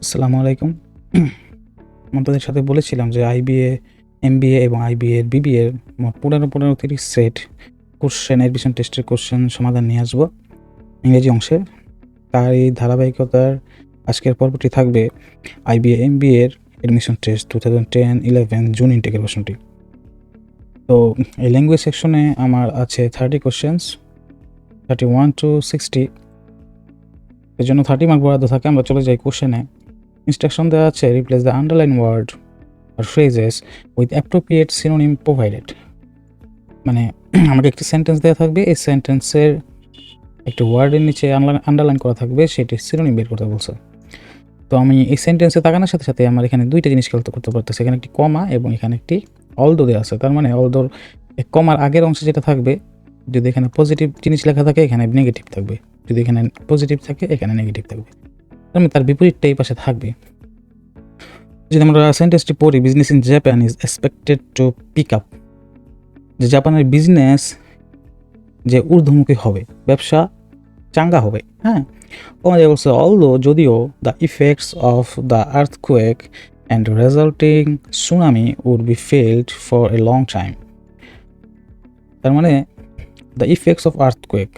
আসসালামু আলাইকুম। আপনাদের সাথে বলেছিলাম যে আইবিএ, এমবিএ এবং আইবিএ এর বিবিএ এর মোট ১৫-৩০ সেট কোশ্চেন এডমিশন টেস্টের কোশ্চেন সমাধান নিয়ে আসবো ইংরেজি অংশের। তার এই ধারাবাহিকতার আজকের পর্বটি থাকবে আইবিএ, এমবিএ এর এডমিশন টেস্ট 2010-11 জুন ইনটেকের প্রশ্নটি। তো এই ল্যাঙ্গুয়েজ সেকশনে আমার আছে 30 কোশ্চেন্স, 31 to 60। এর জন্য 30 মার্ক বরাদ্দ থাকে। আমরা চলে যাই কোশ্চেনে। ইনস্ট্রাকশন দেওয়া আছে, replace the underline word or phrases with appropriate synonym provided। মানে আমাকে একটি সেন্টেন্স দেওয়া থাকবে, এই সেন্টেন্সের একটি ওয়ার্ডের নিচে আন্ডারলাইন করা থাকবে, সেটি সিনোনিম বের করতে বলছে। তো আমি এই সেন্টেন্সে তাকানোর সাথে সাথে আমার এখানে দুইটা জিনিস খেয়াল করতে পারতেছি। এখানে একটি কমা এবং এখানে একটি অলদো দেওয়া আছে। তার মানে অলদোর কমার আগের অংশে যেটা থাকবে, যদি এখানে পজিটিভ জিনিস লেখা থাকে এখানে নেগেটিভ থাকবে, যদি এখানে পজিটিভ থাকে এখানে নেগেটিভ থাকবে। তার বিপরীতটা এই পাশে থাকবে। যদি আমরা সেন্টেন্সটি পড়ি, business in Japan is expected to pick up, যে জাপানের বিজনেস যে ঊর্ধ্বমুখী হবে, ব্যবসা চাঙ্গা হবে। হ্যাঁ, বলছে অলদো, যদিও the effects of the earthquake and resulting tsunami would be felt for a long time. তার মানে দ্য ইফেক্টস অফ আর্থকুয়েক,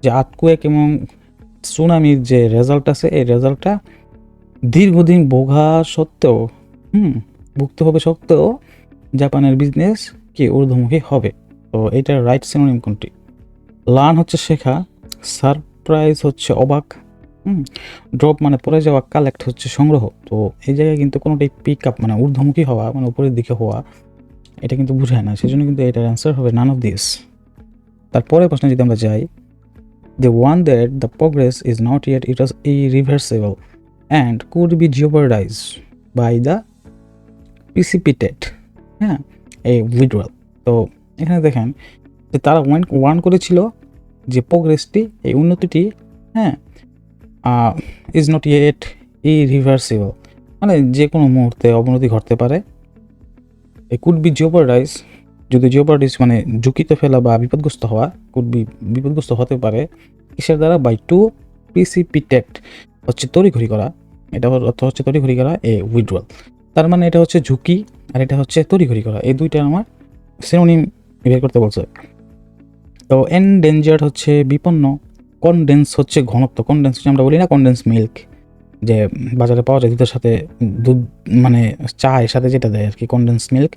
যে আর্থকুয়েক এবং সুনামির যে রেজাল্ট আছে, এই রেজাল্টটা দীর্ঘদিন ভুগতে হবে সত্ত্বেও জাপানের বিজনেস কি ঊর্ধ্বমুখী হবে। তো এইটার রাইট সিনোনিম কোনটি? লার্ন হচ্ছে শেখা, সারপ্রাইজ হচ্ছে অবাক, ড্রপ মানে পড়ে যাওয়া, কালেক্ট হচ্ছে সংগ্রহ। তো এই জায়গায় কিন্তু কোনোটাই পিক আপ মানে ঊর্ধ্বমুখী হওয়া মানে উপরের দিকে হওয়া, এটা কিন্তু বোঝায় না। সেজন্য কিন্তু এটার অ্যান্সার হবে নান অফ দিস। তারপরে প্রশ্নে যদি আমরা যাই, the one that the progress is not yet it was irreversible and could be jeopardise by the precipitated এই উইথড্রয়াল। তো এখানে দেখেন যে তারা ওয়ার্ন করেছিল যে প্রোগ্রেসটি, এই উন্নতিটি ইজ নট ইয়েট ইরিভার্সিবল, মানে যে কোনো মুহূর্তে অবনতি ঘটতে পারে। এই কুড বি জিওপারডাইজ, যদি জিওপারডাইজ মানে ঝুঁকিতে ফেলা বা বিপদগ্রস্ত হওয়া, কুড বি বিপদগ্রস্ত হতে পারে কিসের দ্বারা? বাই টু প্রিসিপিটেড হচ্ছে তড়িঘড়ি করা, এটা অর্থ হচ্ছে তড়িঘড়ি করা এ উইথড্রয়াল। তার মানে এটা হচ্ছে ঝুঁকি আর এটা হচ্ছে তড়িঘড়ি করা, এই দুইটা আমার সিনোনিম বের করতে বলছে। তো এনডেঞ্জার্ড হচ্ছে বিপন্ন, কনডেন্স হচ্ছে ঘনত্ব। কনডেন্স হচ্ছে আমরা বলি না কনডেন্স মিল্ক, যে বাজারে পাওয়া যায় দুধের সাথে, দুধ মানে চায়ের সাথে যেটা দেয় আর কি, কনডেন্স মিল্ক,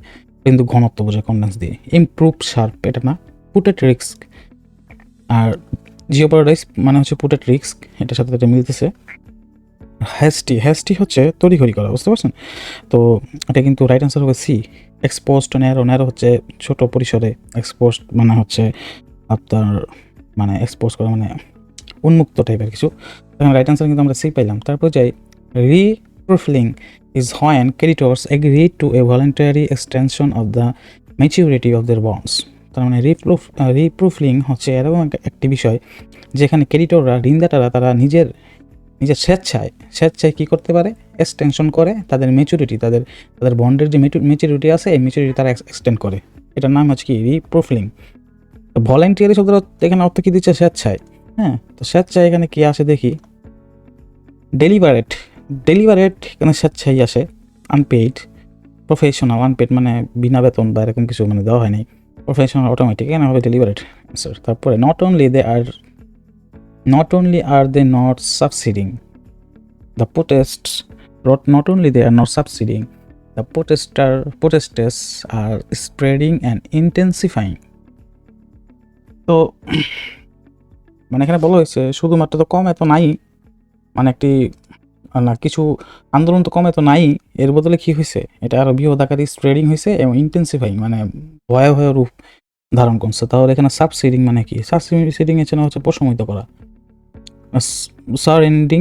কিন্তু ঘনত্ব বোঝায় কনডেন্স দিয়ে। ইমপ্রুভ শার্প, এটা না। পুটেড রিস্ক, আর জিওপারডাইজ মানে হচ্ছে পুটেড রিস্ক, এটার সাথে এটা মিলতেছে। হ্যাস্টি হচ্ছে তড়িঘড়ি করা, বুঝতে পারছেন? তো এটা কিন্তু রাইট অ্যান্সার হবে সি, এক্সপোজড। ন্যারো হচ্ছে ছোট পরিসরে, এক্সপোজড মানে হচ্ছে আপনার মানে এক্সপোজ করা মানে উন্মুক্ত টাইপের কিছু। তখন রাইট অ্যান্সার কিন্তু আমরা সি পাইলাম। তারপর যাই, reprofiling is when creditors agree to a voluntary extension of the maturity of their bonds. তার মানে রিপ্রুফিং হচ্ছে এরকম একটি বিষয় যেখানে ক্রেডিটররা, ঋণদাতারা, তারা নিজের স্বেচ্ছায় কী করতে পারে? এক্সটেনশন করে তাদের ম্যাচুরিটি, তাদের বন্ডের যে ম্যাচুরিটি আছে, এই ম্যাচুরিটি তারা এক্সটেন্ড করে। এটার নাম হচ্ছে কি? রিপ্রুফিং। ভলেন্টিয়ারি শব্দটা এখানে অর্থ কী দিচ্ছে? স্বেচ্ছায়। তো স্বেচ্ছায় এখানে কি আসে দেখি? ডেলিভারেট এখানে স্বেচ্ছায় আসে। Unpaid, professional. আনপেইড মানে বিনা বেতন বা এরকম কিছু মানে দেওয়া হয়নি। প্রফেশনাল অটোমেটিক, এখানে হবে ডেলিভারেট অ্যান্সার। তারপরে not only are they not subsiding the protests, not only they are not subsiding, the protesters are spreading and intensifying। তো মানে এখানে বলা হয়েছে শুধুমাত্র তো কম এত নাই, মানে একটি না কিছু আন্দোলন তো কম এত নাই, এর বদলে কি হয়েছে? এটা আরো বৃহৎ আকারে স্প্রেডিং হয়েছে এবং ইন্টেন্সিফাইং মানে ভয়াবহ রূপ ধারণ করছে। তাহলে এখানে সাবসিডিং মানে কি? সাবসিডিং এর জন্য হচ্ছে প্রশমিত করা। সারেন্ডিং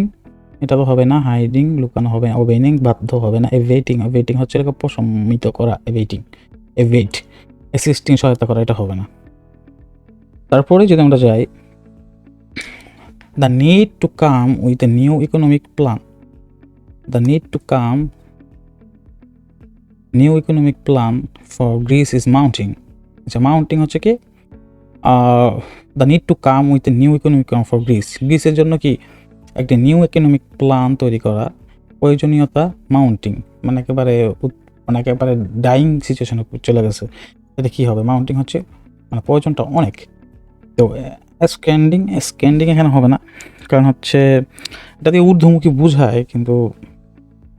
এটা তো হবে না। হাইডিং লুকানো হবে না। ওবেইনিং বাধ্য হবে না। এভেটিং হচ্ছে এরকম প্রশমিত করা। এভেইট অ্যাসিস্টিং সহায়তা করা, এটা হবে না। তারপরে যদি আমরা যাই, the need to come with a new economic plan. The need to come new economic plan for Greece is mounting. আচ্ছা, মাউন্টিং হচ্ছে কি? The need to come with a new economic plan for গ্রিসের জন্য কি একটি new economic plan তৈরি করা প্রয়োজনীয়তা মাউন্টিং, মানে একেবারে মানে একেবারে ডাইং সিচুয়েশনে চলে গেছে, এটা কী হবে? মাউন্টিং হচ্ছে মানে প্রয়োজনটা অনেক। তো স্ক্যান্ডিং এখানে হবে না, কারণ হচ্ছে এটা দিয়ে ঊর্ধ্বমুখী বোঝায়, কিন্তু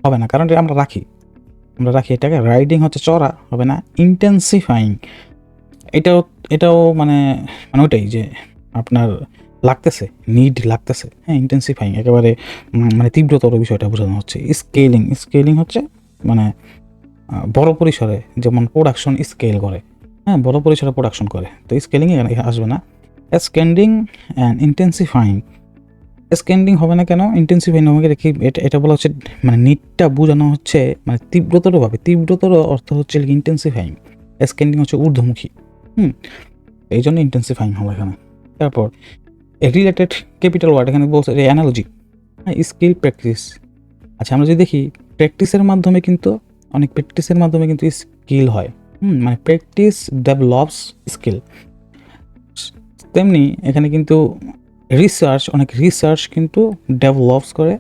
হবে না, কারণ এটা আমরা রাখি এটাকে। রাইডিং হচ্ছে চড়া, হবে না। ইন্টেন্সিফাইং এটাও মানে ওইটাই যে আপনার লাগতেছে, নিড লাগতেছে, হ্যাঁ। ইন্টেন্সিফাইং একেবারে মানে তীব্রতর বিষয়টা বোঝানো হচ্ছে। স্কেলিং হচ্ছে মানে বড় পরিসরে, যেমন প্রোডাকশন স্কেল করে, হ্যাঁ, বড় পরিসরে প্রোডাকশন করে, তো স্কেলিং এখানে আসবে না। স্ক্যান্ডিং অ্যান্ড ইন্টেন্সিফাইং, স্ক্যান্ডিং হবে না কেন? ইন্টেন্সিফাইং হবে কি? এটা বলা হচ্ছে মানে নিডটা বোঝানো হচ্ছে মানে তীব্রতরভাবে। তীব্রতর অর্থ হচ্ছে ইন্টেন্সিফাইং, স্ক্যান্ডিং হচ্ছে ঊর্ধ্বমুখী, এই জন্য ইন্টেন্সিফাইং হবে এখানে। তারপর রিলেটেড ক্যাপিটাল ওয়ার্ড এখানে বলছে অ্যানালজি, হ্যাঁ, স্কিল প্র্যাকটিস। আচ্ছা, আমরা যদি দেখি অনেক প্র্যাকটিসের মাধ্যমে কিন্তু স্কিল হয়, মানে প্র্যাকটিস ডেভেলপস স্কিল। তেমনি এখানে কিন্তু অনেক রিসার্চ কিন্তু ডেভেলপস করে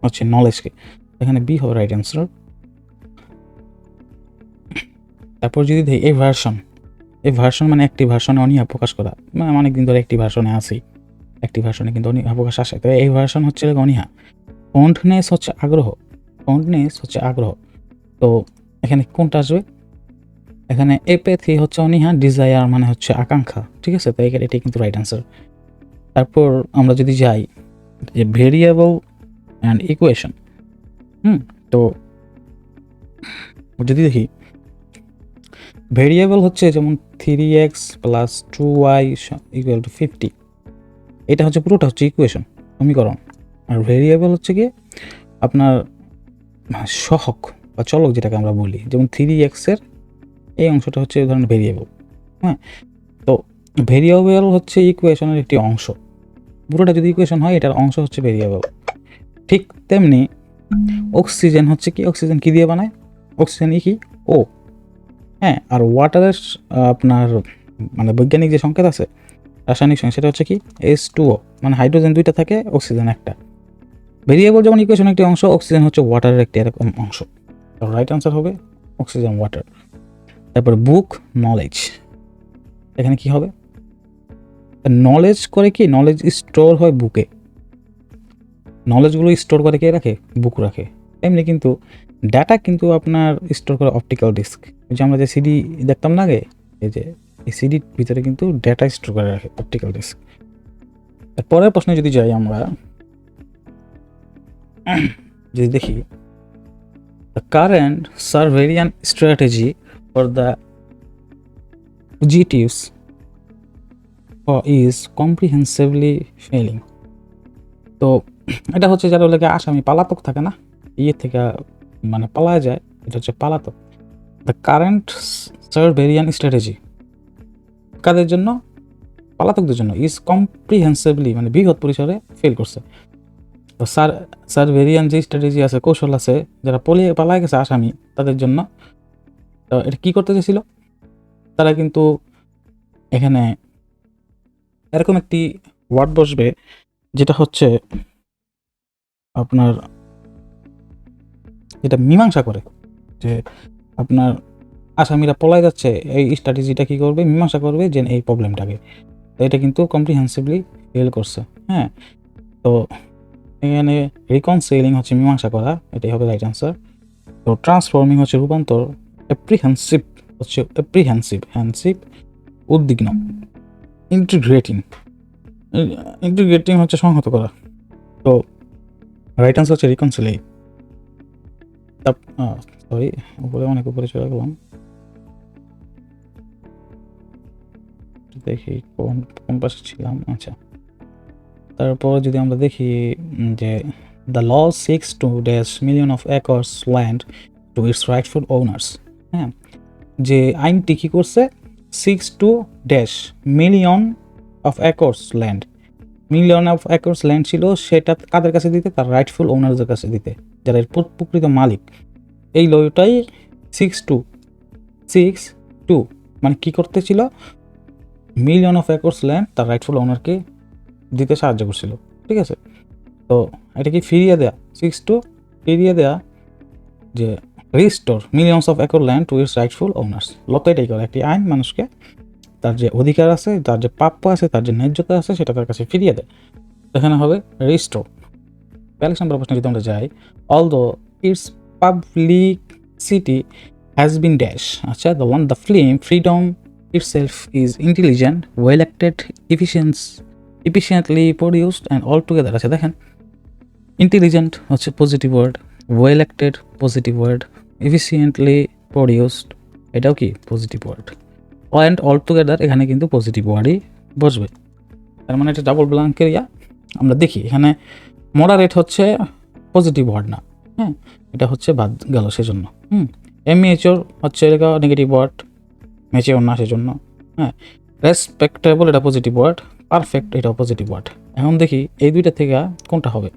হচ্ছে নলেজকে, এখানে বি হবে রাইট অ্যান্সার। তারপর যদি দেখি এই ভার্সন মানে একটি ভার্সনে অনীহা প্রকাশ করা, মানে অনেকদিন ধরে একটি ভার্সনে আসি, একটি ভার্সনে কিন্তু অনীহা প্রকাশ আসে, তো এই ভার্সন হচ্ছে অনীহা। ফন্টনেস হচ্ছে আগ্রহ, তো এখানে কোনটা আসবে? এখানে এপেথি হচ্ছে অনীহা, ডিজায়ার মানে হচ্ছে আকাঙ্ক্ষা, ঠিক আছে, তো এটি কিন্তু রাইট অ্যান্সার। তারপর আমরা যদি যাই যে ভেরিয়েবল অ্যান্ড ইকুয়েশন, তো যদি দেখি ভেরিয়েবল হচ্ছে যেমন 3x + 2y = 50, এটা হচ্ছে পুরোটা হচ্ছে ইকুয়েশন, সমীকরণ। আর ভেরিয়েবল হচ্ছে কি আপনার সহগ বা চলক, যেটাকে আমরা বলি, যেমন 3x এর এই অংশটা হচ্ছে এই ধরনের ভেরিয়েবল, হ্যাঁ। তো ভেরিয়েবল হচ্ছে ইকুয়েশনের একটি অংশ, পুরোটা যদি ইকুয়েশন হয় এটার অংশ হচ্ছে ভেরিয়েবল। ঠিক তেমনি অক্সিজেন হচ্ছে কি? অক্সিজেন কি দিয়ে বানায়? অক্সিজেন কি? ও, হ্যাঁ। আর ওয়াটারের আপনার মানে বৈজ্ঞানিক যে সংকেত আছে, রাসায়নিক সংকেত, সেটা হচ্ছে কি? H2O, মানে হাইড্রোজেন 2টা থাকে, অক্সিজেন 1টা। ভেরিয়েবল যেমন ইকুয়েশন একটি অংশ, অক্সিজেন হচ্ছে ওয়াটারের একটি এরকম অংশ, তো রাইট আনসার হবে অক্সিজেন, ওয়াটার। তারপর বুক নলেজ, এখানে কি হবে? নলেজ করে কি? নলেজ স্টোর হয় বুকে, নলেজগুলো স্টোর করে কে রাখে? বুক রাখে। এমনি কিন্তু ডাটা কিন্তু আপনার স্টোর করে অপটিক্যাল ডিস্ক, যে আমরা যে সিডি দেখতাম না আগে, এই যে এই সিডির ভিতরে কিন্তু ডাটা স্টোর করে রাখে অপটিক্যাল ডিস্ক। পরের প্রশ্নে যদি যাই আমরা, যদি দেখি the current Serbian strategy for the fugitives is comprehensively failing, তো এটা হচ্ছে যারা লোকে আসামি পালাতক থাকে না, ইয়ে থেকে মানে পালায় যায়, এটা হচ্ছে পালাতক। দ্য কারেন্ট সার্ভেরিয়ান স্ট্র্যাটেজি কাদের জন্য? পালাতকদের জন্য। ইজ কম্প্রিহেন্সিভলি মানে বৃহৎ পরিসরে ফেল করছে। তো সার্ভেরিয়ান যে স্ট্র্যাটেজি আছে, কৌশল আছে, যারা পালায় গেছে আসামি, তাদের জন্য। তো এটা কী করতে চেয়েছিল তারা? কিন্তু এখানে এরকম একটি ওয়ার্ড বসবে যেটা হচ্ছে আপনার এটা মীমাংসা করে, যে আপনার আসামিরা পলায় যাচ্ছে, এই স্ট্র্যাটেজিটা কী করবে? মীমাংসা করবে যে এই প্রবলেমটাকে। তো এটা কিন্তু কম্প্রিহেন্সিভলি ফেল করছে, হ্যাঁ। তো এখানে রিকনসিলিং হচ্ছে মীমাংসা করা, এটাই হবে রাইট অ্যান্সার। তো ট্রান্সফর্মিং হচ্ছে রূপান্তর, অ্যাপ্রিহেন্সিভ হচ্ছে হ্যান্সিভ উদ্বিগ্ন, ইন্টিগ্রেটিং হচ্ছে সংহত করা। তো রাইট অ্যান্সার হচ্ছে রিকনসিলি। সরি, অনেক উপরে চলে গেলাম, দেখি কোন পাশে ছিলাম। আচ্ছা, তারপর যদি আমরা দেখি যে the law six to $1 million acres land to its rightful owners, হ্যাঁ, যে আইনটি কী করছে? 6 acres land, million of acres land ছিল, সেটা কাদের কাছে দিতে? তার রাইটফুল ওনারদের কাছে দিতে, যারা এর প্রকৃত মালিক। এই লটাই 6 মানে কী করতে ছিল? million of acres land তার রাইটফুল ওনারকে দিতে সাহায্য করছিল, ঠিক আছে। তো এটা কি ফিরিয়ে দেয়া? 6 ফিরিয়ে দেওয়া, যে restore millions of acre land to its rightful owners. লত এটাই করে, একটি আইন মানুষকে তার যে অধিকার আছে, তার যে প্রাপ্য আছে, তার যে ন্যায্যতা আছে সেটা তার কাছে ফিরিয়ে দেয়। এখানে হবে রিস্টোর। 42 নম্বর প্রশ্নে যদি আমরা যাই, although its publicity has been dash, আচ্ছা the film freedom itself is intelligent, well acted, efficiently produced and all together, আচ্ছা দেখেন ইন্টেলিজেন্ট হচ্ছে positive word, well acted positive word, efficiently produced এটাও কি positive word, and all together এখানে কিন্তু positive ওয়ার্ডই বসবে। তার মানে এটা ডাবল ব্ল্যাঙ্কের ইয়া। আমরা দেখি এখানে মডারেট হচ্ছে পজিটিভ ওয়ার্ড না, হ্যাঁ এটা হচ্ছে বাদ গেল সেজন্য। এমএচওর হচ্ছে নেগেটিভ ওয়ার্ড, ম্যাচিওর না সেজন্য। হ্যাঁ, রেসপেক্টেবল এটা পজিটিভ ওয়ার্ড, পারফেক্ট এটাও পজিটিভ ওয়ার্ড। এখন দেখি এই দুইটা থেকে কোনটা হবে।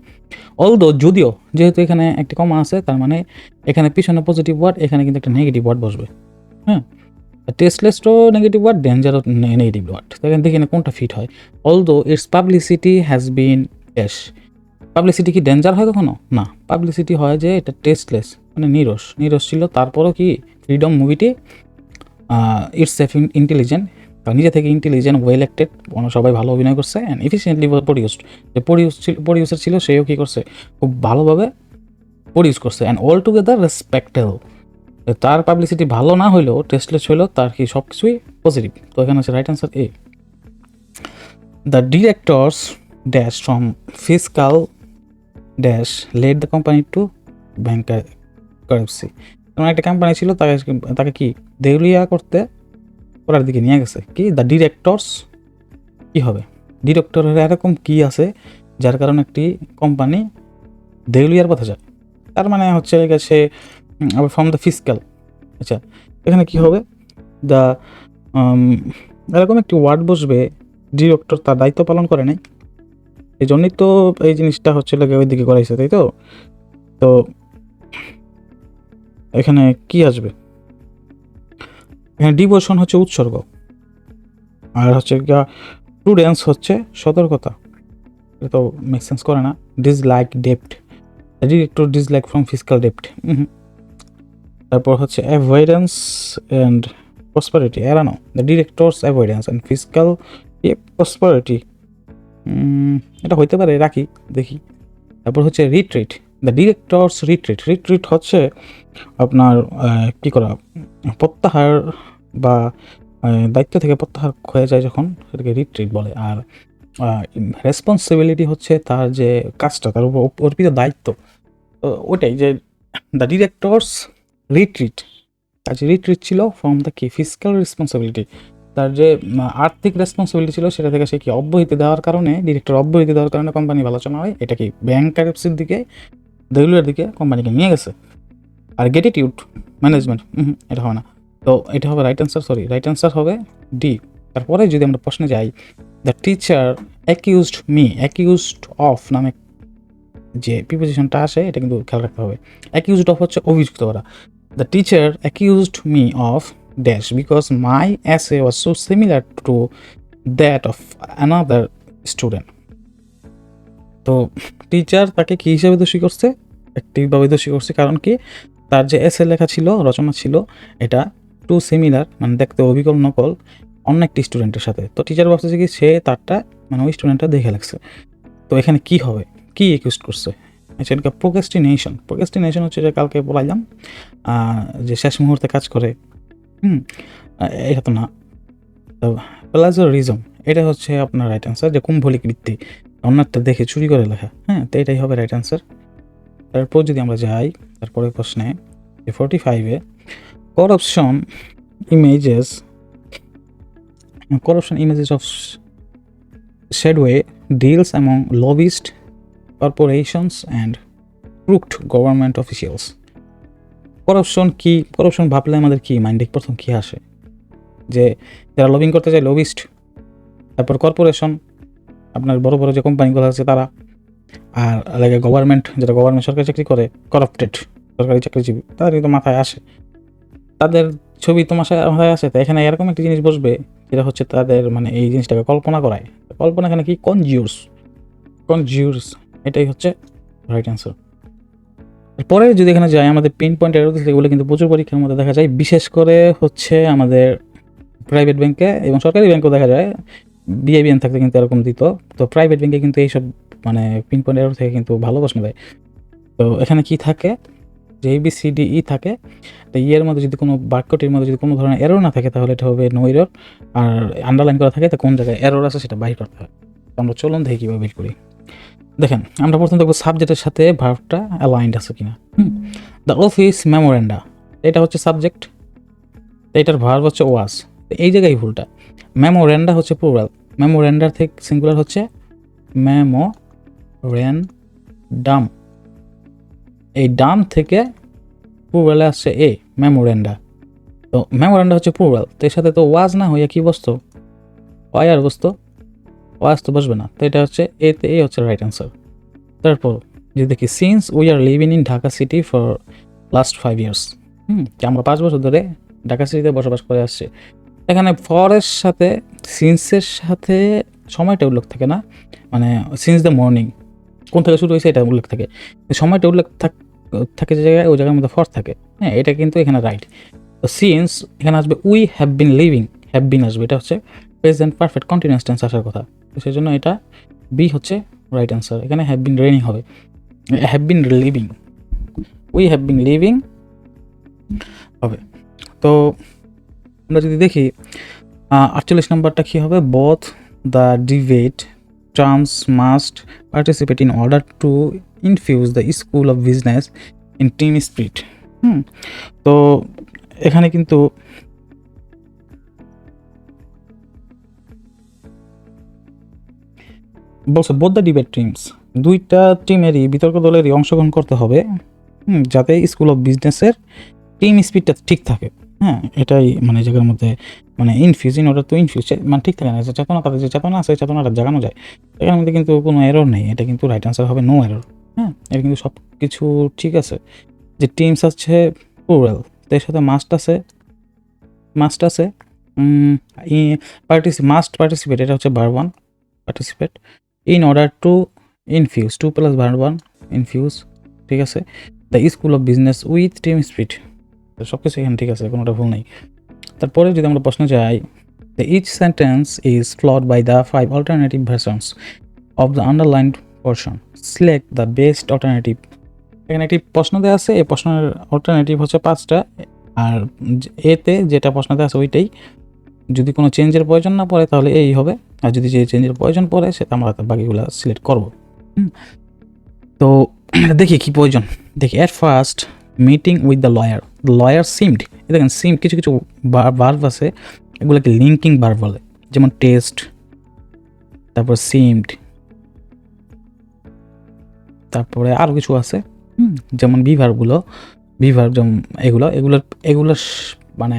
অলদো যদিও, যেহেতু এখানে একটি কমা আছে তার মানে এখানে পিছনে পজিটিভ ওয়ার্ড, এখানে কিন্তু একটা নেগেটিভ ওয়ার্ড বসবে। হ্যাঁ, টেস্টলেসও নেগেটিভ ওয়ার্ড, ডেঞ্জারও নেগেটিভ ওয়ার্ড। এখানে দেখি না কোনটা ফিট হয়। Although its publicity has been dash, publicity কি ডেঞ্জার হয় কখনো? না, পাবলিসিটি হয় যে এটা টেস্টলেস মানে নিরস ছিল। তারপরও কি ফ্রিডম মুভিটি ইটস সেফ ইন্টেলিজেন্ট, নিজে থেকে ইন্টেলিজেন্ট, ওয়েল অ্যাক্টেড, সবাই ভালো অভিনয় করছে, অ্যান্ড এফিসিয়েন্টলি প্রডিউসড, যে প্রডিউসার ছিল সেও কী করছে খুব ভালোভাবে প্রডিউস করছে, অ্যান্ড অল টুগেদার রেসপেক্টেবল। তার পাবলিসিটি ভালো না হইলেও টেস্টলেস হইলেও তার কি সব কিছুই পজিটিভ। তো এখানে হচ্ছে right answer A. The directors dash from fiscal dash led the company to bankruptcy, এমন একটা কোম্পানি ছিল তাকে কি দেউলিয়া করতে করার দিকে নিয়ে গেছে। কি দ্য ডিরেক্টরস কি হবে, ডিরেক্টরের এরকম কি আছে যার কারণে একটি কোম্পানি দেউলিয়ার পথে যায়। তার মানে হচ্ছে গেছে আবার ফ্রম দ্য ফিসকাল। আচ্ছা এখানে কি হবে, দ্য এরকম একটি ওয়ার্ড বসবে, ডিরেক্টর তার দায়িত্ব পালন করে নাই, এই জন্যই তো এই জিনিসটা হচ্ছে লাগে ওই দিকে করাইছে, তাই তো। তো এখানে কি আসবে, এখানে ডিভোশন হচ্ছে উৎসর্গ, আর হচ্ছে প্রুডেন্স হচ্ছে সতর্কতা, এটা তো মেক সেন্স করে না। Dislike ডেপ্ট, director dislike from fiscal ডেপ্ট। তারপর হচ্ছে অ্যাভয়েডেন্স অ্যান্ড প্রসপারিটি, এড়ানো, the directors avoidance and fiscal prosperity, এটা হইতে পারে, রাখি দেখি। তারপর হচ্ছে রিট্রিট, দ্য ডিরেক্টরস রিট্রিট হচ্ছে আপনার কি করা, প্রত্যাহার বা দায়িত্ব থেকে প্রত্যাহার হয়ে যায় যখন, সেটাকে রিট্রিট বলে। আর রেসপন্সিবিলিটি হচ্ছে তার যে কাজটা, তার উপর অর্পিত দায়িত্ব, ওটাই যে দ্য ডিরেক্টরস রিট্রিট, তার যে রিট্রিট ছিল ফ্রম দ্য কি ফিসক্যাল রেসপন্সিবিলিটি, তার যে আর্থিক রেসপন্সিবিলিটি ছিল সেটা থেকে সে কি অব্যাহতি দেওয়ার কারণে, ডিরেক্টর অব্যাহতি দেওয়ার কারণে কোম্পানি আলোচনা হয়, এটা কি ব্যাংকারপ্সির দিকে, দেউলিয়ার দিকে কোম্পানিকে নিয়ে গেছে। আর গেটিটিউড ম্যানেজমেন্ট, এটা হবে না। তো এটা হবে রাইট অ্যান্সার, রাইট অ্যান্সার হবে ডি। তারপরে যদি আমরা প্রশ্নে যাই, দ্য টিচার অ্যাকিউজড অফ নামে যে প্রিপোজিশনটা আসে এটা কিন্তু খেয়াল রাখতে হবে। অ্যাকিউজড অফ হচ্ছে অভিযুক্ত করা। The teacher accused me of dash because my essay was so similar to that of another student. তো টিচার তাকে কি হিসাবে দোষী করছে, একটিভাবে দোষী করছে, কারণ কি তার যে এসে লেখা ছিল, রচনা ছিল, এটা টু সিমিলার মানে দেখতে অবিকল নকল অন্য একটি স্টুডেন্টের সাথে। তো টিচার ভাবতেছে কি সে তারটা মানে ওই স্টুডেন্টটা দেখে লাগছে। তো এখানে কি হবে, কি একিউজ করছে, সেটা প্রোক্রাস্টিনেশন হচ্ছে যে কালকে বলাইলাম যে শেষ মুহূর্তে কাজ করে, এটা তো না। তো প্লাজারিজম এটা হচ্ছে আপনার রাইট অ্যান্সার, যে কুম্ভলিক বৃত্তি, অন্যটা দেখে চুরি করে লেখা। তো এটাই হবে রাইট অ্যান্সার। তারপর যদি আমরা যাই তারপরে প্রশ্নে 45-এ, corruption images of Shadway deals among lobbyists, corporations and crooked government officials. Corruption ভাবলে আমাদের কি মাইন্ডে প্রথম কি আসে, যে যারা লবিং করতে চায় লবিস্ট, তারপর কর্পোরেশন আপনার বড় বড় যে কোম্পানিগুলো আছে তারা, আর লাগে গভর্নমেন্ট, যেটা গভর্নমেন্ট সরকারি চাকরি করে, করাপ্টেড সরকারি চাকরিজীবী, তাদের কিন্তু মাথায় আসে, তাদের ছবি তো মাথায় আসে। তো এখানে এরকম একটা জিনিস বসবে যেটা হচ্ছে তাদের মানে এই জিনিসটাকে কল্পনা করায়। কল্পনা এখানে কি, কনজিউরস, এটাই হচ্ছে রাইট অ্যান্সার। পরে যদি এখানে যাই আমাদের পিন পয়েন্ট এরর দিচ্ছে, এগুলো কিন্তু প্রচুর পরীক্ষার মধ্যে দেখা যায়, বিশেষ করে হচ্ছে আমাদের প্রাইভেট ব্যাংকে এবং সরকারি ব্যাংকেও দেখা যায়। বিআইবিএন থাকতে কিন্তু এরকম দিত। তো প্রাইভেট ব্যাংকে কিন্তু এইসব মানে পিন পয়েন্ট এরর থেকে কিন্তু ভালো প্রশ্ন দেয়। তো এখানে কি থাকে, যে ABCDE থাকে, তো এর মধ্যে যদি কোনো বাক্যটির মধ্যে যদি কোনো ধরনের এরর না থাকে তাহলে এটা হবে নো এরর, আর আন্ডারলাইন করা থাকে তো কোন জায়গায় এরর আছে সেটা বাইর করতে হয়। তো আমরা চলুন দেখি কীভাবে বের করি। দেখেন আমরা প্রথম দেখবো সাবজেক্টের সাথে ভার্বটা অ্যালাইন্ড আছে কিনা। দ্য অফিস মেমোরেন্ডা, এটা হচ্ছে সাবজেক্ট, এটার ভার্ব হচ্ছে ওয়াজ, এই জায়গায় ভুলটা। মেমোরেন্ডা হচ্ছে প্লুরাল, মেমোরেন্ডার থেকে সিঙ্গুলার হচ্ছে মেমোরেন্ডাম, এই ডাম থেকে প্লুরালে আসছে এ, মেমোরেন্ডা। তো মেমোরেন্ডা হচ্ছে প্লুরাল, তো এর সাথে তো ওয়াজ না হইয়া কি বসতো, ওয়ার বসতো, ওয়াজ তো বসবে না, তো এটা হচ্ছে এতে এ হচ্ছে রাইট অ্যান্সার। তারপর যদি দেখি since we are living in Dhaka city for last 5 years, আমরা 5 বছর ধরে ঢাকা সিটিতে বসবাস করে আসছি। এখানে ফরের সাথে সিন্সের সাথে সময়টা উল্লেখ থাকে না, মানে সিন্স দ্য মর্নিং কোন থেকে শুরু হয়েছে এটা উল্লেখ থাকে, সময়টা উল্লেখ থাকে যে জায়গায়, ওই জায়গার মধ্যে ফর থাকে। হ্যাঁ, এটা কিন্তু এখানে রাইট। তো সিন্স এখানে আসবে we have been living, have been আসবে, এটা হচ্ছে প্রেজেন্ট পারফেক্ট কন্টিনিউয়াস টেন্স আসার কথা, তো সেই জন্য এটা বি হচ্ছে রাইট অ্যান্সার। এখানে হ্যাভ বিন রেনিং হবে, have been living, we have been living হবে। তো আমরা যদি দেখি 48 নম্বরটা কী হবে, both the debate terms must participate in order to infuse the school of business in team spirit. তো এখানে কিন্তু বলছে বোথ দ্য ডিবেট টিমস, দুইটা টিমেরই বিতর্ক দলেরই অংশগ্রহণ করতে হবে, যাতে স্কুল অফ বিজনেসের টিম স্পিরিটটা ঠিক থাকে। হ্যাঁ, এটাই মানে জায়গার মধ্যে মানে infuse, in order to infuse মানে ঠিক থাকে না, যে চেতনা, তাদের যে চেতনা আছে চেতনাটা জাগানো যায়, এখানের মধ্যে কিন্তু কোনো এরর নেই, এটা কিন্তু রাইট আনসার হবে নো এরর। হ্যাঁ, এটা কিন্তু সব কিছু ঠিক আছে। যে টিমস আছে প্লুরাল, তো এর সাথে মাস্ট আছে, মাস্ট পার্টিসিপেট, এটা হচ্ছে verb 1 participate, in order to infuse 2 + verb 1 infuse, ঠিক আছে। The school of business with team spirit, তো সব কিছু এখানে ঠিক আছে, কোনোটা ভুল নেই। তারপরে যদি আমরা প্রশ্ন যাই, the each sentence is followed by the 5 alternative versions of the underlined portion, select the best alternative. এখানে একটি প্রশ্ন দেওয়া আছে, এই প্রশ্নের অল্টারনেটিভ হচ্ছে 5টা, আর এতে যেটা প্রশ্নতে আছে ওইটাই, যদি কোনো চেঞ্জের প্রয়োজন না পড়ে তাহলে এই হবে, আর যদি যে চেঞ্জের প্রয়োজন পড়ে সেটা আমরা বাকিগুলো সিলেক্ট করব। তো দেখি কি প্রয়োজন, দেখি at first meeting with the lawyer seemed, দেখেন সিম কিছু কিছু ভার্ব আছে, এগুলোকে লিঙ্কিং ভার্ব বলে, যেমন টেস্ট, তারপর সিমড, তারপরে আরও কিছু আছে, যেমন বিভার্ব যেমন এগুলোর মানে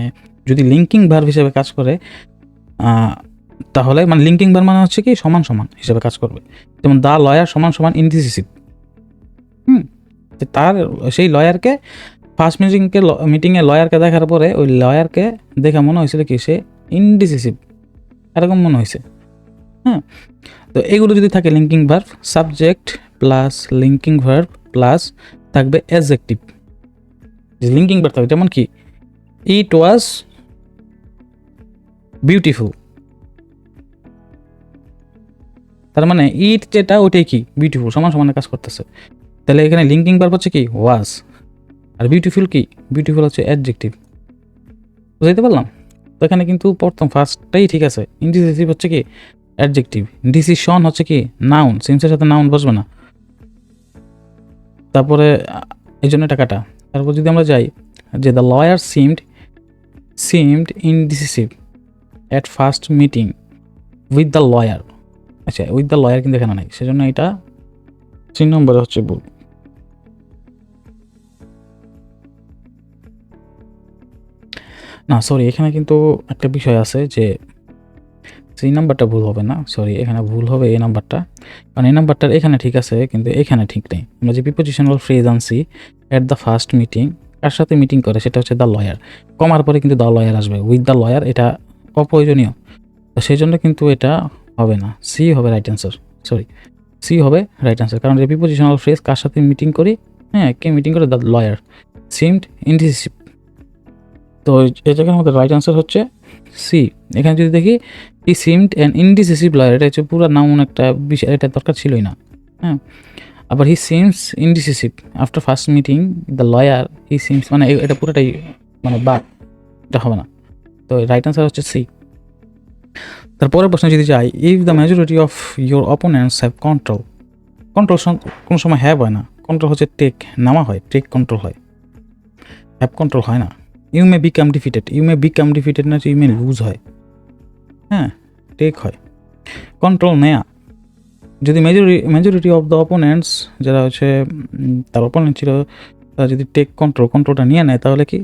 যদি লিঙ্কিং ভার্ব হিসেবে কাজ করে তাহলে মানে লিঙ্কিং ভার্ব মানে হচ্ছে কি সমান সমান হিসেবে কাজ করবে, যেমন দ্য লয়ার সমান সমান ইনডিসিসিভ। তার সেই লয়ারকে ফার্স্ট মিটিংয়ে লয়ারকে দেখার পরে ওই লয়ারকে দেখে মনে হয়েছিল কি সে ইনডিসিসিভ, এরকম মনে হয়েছে। হ্যাঁ, তো এগুলো যদি থাকে linking verb, subject plus linking verb plus থাকবে অ্যাডজেক্টিভ, যে লিঙ্কিং ভার্ব থাকবে, যেমন কি ইট ওয়াজ বিউটিফুল, তার মানে ইট যেটা ওইটাই কি বিউটিফুল, সমান সমানে কাজ করতেছে। তাহলে এখানে লিঙ্কিং ভার্ব হচ্ছে কি ওয়াজ, আর বিউটিফুল কি, বিউটিফুল হচ্ছে অ্যাডজেক্টিভ, বুঝতে পারলাম। তো এখানে কিন্তু প্রথম ফার্স্টটাই ঠিক আছে, ইনডিসিসিভ হচ্ছে কি অ্যাডজেক্টিভ, ডিসিশন হচ্ছে কি নাউন, সিমসের সাথে নাউন বসবে না, তারপরে এই জন্য এটা কাটা। তারপর যদি আমরা যাই যে the lawyer seemed indecisive at first meeting with the lawyer, আচ্ছা উইথ দ্য লয়ার কিন্তু এখানে নাই, সেজন্য এটা 3 নম্বরে হচ্ছে ভুল। না সরি, এখানে কিন্তু একটা বিষয় আছে যে এই নাম্বারটা ভুল হবে না, সরি এখানে ভুল হবে এই নাম্বারটা, কারণ এই নাম্বারটার এখানে ঠিক আছে কিন্তু এখানে ঠিক নেই। আমরা যে প্রিপোজিশনাল ফ্রেজ আনছি অ্যাট দ্য ফার্স্ট মিটিং, কার সাথে মিটিং করে সেটা হচ্ছে দ্য লয়ার, কমার পরে কিন্তু দ্য লয়ার আসবে, উইথ দ্য লয়ার এটা অপ্রয়োজনীয়, তো সেই জন্য কিন্তু এটা হবে না, সি হবে রাইট অ্যান্সার, সি হবে রাইট অ্যান্সার, কারণ যে প্রিপোজিশনাল ফ্রেজ কার সাথে মিটিং করি হ্যাঁ, কে মিটিং করে? The lawyer seemed indecisive. তো এই জায়গার মধ্যে রাইট আনসার হচ্ছে সি। এখানে যদি দেখি হি সিমড অ্যান ইনডিসিসিভ লয়ার, এটা হচ্ছে পুরো নাউন একটা বিষয়, এটা দরকার ছিলই না। হ্যাঁ, আবার he seems indecisive after first meeting the lawyer he seems, মানে এটা পুরোটাই মানে বা, এটা হবে না। তো রাইট আনসার হচ্ছে সি। তারপরের প্রশ্ন যদি যাই, if the majority of your opponents have control, control কোনো সময় হ্যাভ হয় না, কন্ট্রোল হচ্ছে টেক, নামা হয়, টেক কন্ট্রোল হয়, হ্যাভ কন্ট্রোল হয় না। You may become defeated, you may become defeated না, ইউ মে লুজ হয়। হ্যাঁ, টেক হয়। কন্ট্রোল নেয়া, যদি মেজরিটি অফ দ্য অপোনেন্টস, যারা হচ্ছে তার অপোনেন্ট ছিল, তারা যদি টেক কন্ট্রোলটা নিয়ে নেয়, তাহলে কি